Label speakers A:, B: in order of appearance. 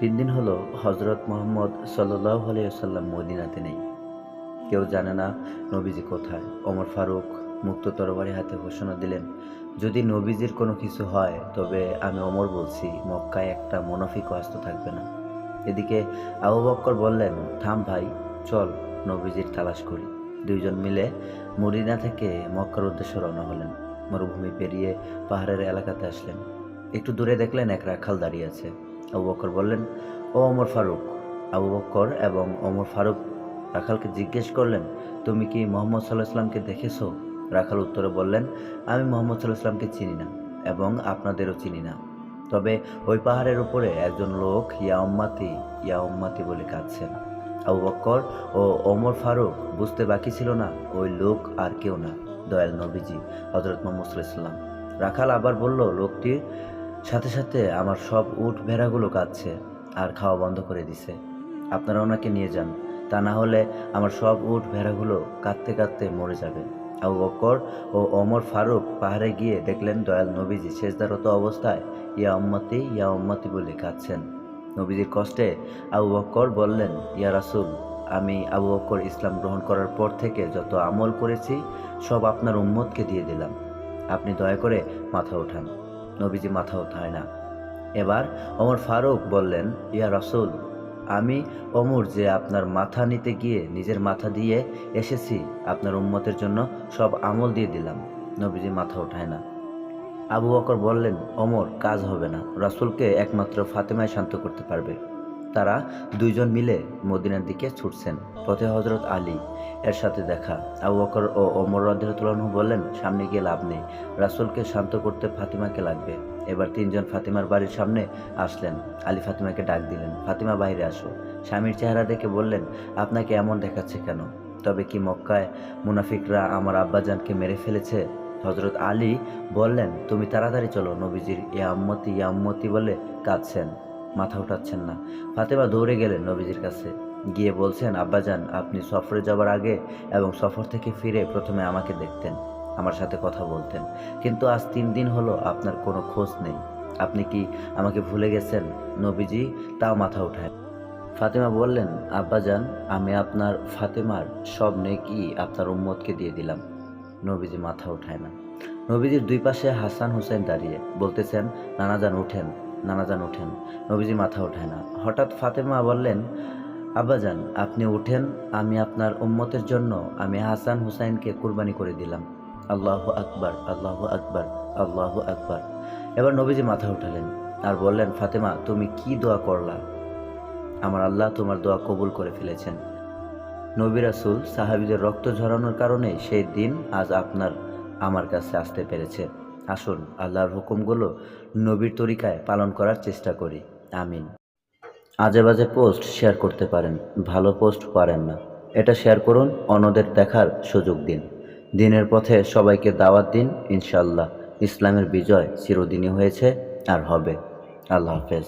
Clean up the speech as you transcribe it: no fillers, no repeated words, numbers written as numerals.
A: 3 দিন হলো হজরত মুহাম্মদ সাল্লাল্লাহু আলাইহি ওয়াসাল্লাম মদিনাতে নেই। কেউ জানে না নবীজি কোথায়। ওমর ফারুক মুক্ত তরবারি হাতে ঘোষণা দিলেন, যদি নবীজির কোনো কিছু হয় তবে আমি ওমর বলছি মক্কায় একটা মুনাফিকও আস্ত থাকবে না। এদিকে আবু বকর বললেন, থাম ভাই, চল নবীজির তালাশ করি। দুইজন মিলে মদিনা থেকে মক্কার উদ্দেশ্যে রওনা হলেন। মরুভূমি পেরিয়ে পাহাড়ের এলাকাতে আসলেন। একটু দূরে দেখলেন এক রাখাল দাঁড়িয়ে আছে। আবু বকর বললেন, ও ওমর ফারুক। আবু বকর এবং ওমর ফারুক রাখালকে জিজ্ঞেস করলেন, তুমি কি মোহাম্মদ সাল্লাহ ইসলামকে দেখেছো? রাখাল উত্তরে বললেন, আমি মোহাম্মদ সাল্লাহ ইসলামকে চিনি না এবং আপনাদেরও চিনি না। তবে ওই পাহাড়ের উপরে একজন লোক ইয়া উম্মাতি বলে কাঁদছেন। আবু বকর ও ওমর ফারুক বুঝতে বাকি ছিল না ওই লোক আর কেউ না, দয়াল নবীজি হযরত মুহাম্মদ সাল্লাল্লাহু আলাইহি ওয়াসাল্লাম। রাখাল আবার বলল, লোকটির সাথে সাথে আমার সব উট ভেড়াগুলো কাঁদছে আর খাওয়া বন্ধ করে দিছে। আপনারা ওনাকে নিয়ে যান, তা না হলে আমার সব উট ভেড়াগুলো কাঁদতে কাঁদতে মরে যাবে। আবু বকর ও ওমর ফারুক পাহাড়ে গিয়ে দেখলেন দয়াল নবীজি সেজদারত অবস্থায় ইয়া উম্মতি বলে কাঁদছেন। নবীজির কষ্টে আবু বকর বললেন, ইয়া রাসূল, আমি আবু বকর ইসলাম গ্রহণ করার পর থেকে যত আমল করেছি সব আপনার উম্মতকে দিয়ে দিলাম। আপনি দয়া করে মাথা ওঠান। নবীজি মাথা ওঠায় না। এবার ওমর ফারুক বললেন, ইয়া রাসূল, আমি ওমর যে আপনার মাথা নিতে গিয়ে নিজের মাথা দিয়ে এসেছি, আপনার উম্মতের জন্য সব আমল দিয়ে দিলাম। নবীজি মাথা ওঠায় না। আবু বকর বললেন, ওমর, কাজ হবে না, রাসূলকে একমাত্র ফাতেমাই শান্ত করতে পারবে। তারা দুইজন মিলে মদিনার দিকে ছুটছেন। পথে হযরত আলী এর সাথে দেখা। আবু বকর ও ওমর রাদিয়াল্লাহু আনহু বললেন, সামনে গিয়ে লাভ নেই, রাসূলকে শান্ত করতে ফাতিমাকে লাগবে। এবার তিনজন ফাতিমার বাড়ির সামনে আসলেন। আলী ফাতিমাকে ডাক দিলেন, ফাতিমা, বাইরে আসো। স্বামীর চেহারা দেখে বললেন, আপনাকে এমন দেখাচ্ছে কেন? তবে কি মক্কায় মুনাফিকরা আমার আব্বাজানকে মেরে ফেলেছে? হযরত আলী বললেন, তুমি তাড়াতাড়ি চলো, নবীজির ইয়া উম্মতি বলে কাঁদছেন, মাথা উঠাচ্ছেন না। ফাতেমা দৌড়ে গেলেন নবীজির কাছে, গিয়ে বলছেন, আব্বাজান, আপনি সফরে যাবার আগে এবং সফর থেকে ফিরে প্রথমে আমাকে দেখতেন, আমার সাথে কথা বলতেন, কিন্তু আজ 3 দিন হলো আপনার কোনো খোঁজ নেই। আপনি কি আমাকে ভুলে গেছেন? নবীজি তাও মাথা উঠায়। ফাতেমা বললেন, আব্বাজান, আমি আপনার ফাতেমার সব নেকি আপনার উম্মতকে দিয়ে দিলাম। নবীজি মাথা উঠায় না। নবীজির দুই পাশে হাসান হুসাইন দাঁড়িয়ে বলতেছেন, নানাজান উঠেন, নানাজান উঠেন। নবীজি মাথা ওঠায় না। হঠাৎ ফাতেমা বললেন, আব্বাজান, আপনি উঠেন, আমি আপনার উম্মতের জন্য আমি হাসান হুসাইনকে কুরবানি করে দিলাম। আল্লাহু আকবার, আল্লাহু আকবার, আল্লাহু আকবার। এবার নবীজি মাথা উঠালেন আর বললেন, ফাতেমা, তুমি কি দোয়া করলা? আমার আল্লাহ তোমার দোয়া কবুল করে ফেলেছেন। নবী রাসূল সাহাবীদের রক্ত ঝরানোর কারণে সেই দিন আজ আমার কাছে আসতে পেরেছে। আসুন আল্লাহর হুকুমগুলো নবীর তরিকায় পালন করার চেষ্টা করি। আমিন। আজে বাজে পোস্ট শেয়ার করতে পারেন, ভালো পোস্ট পারেন না। এটা শেয়ার করুন, অন্যদের দেখার সুযোগ দিন। দিনের পথে সবাইকে দাওয়াত দিন। ইনশাআল্লাহ ইসলামের বিজয় চিরদিনই হয়েছে আর হবে। আল্লাহ হাফেজ।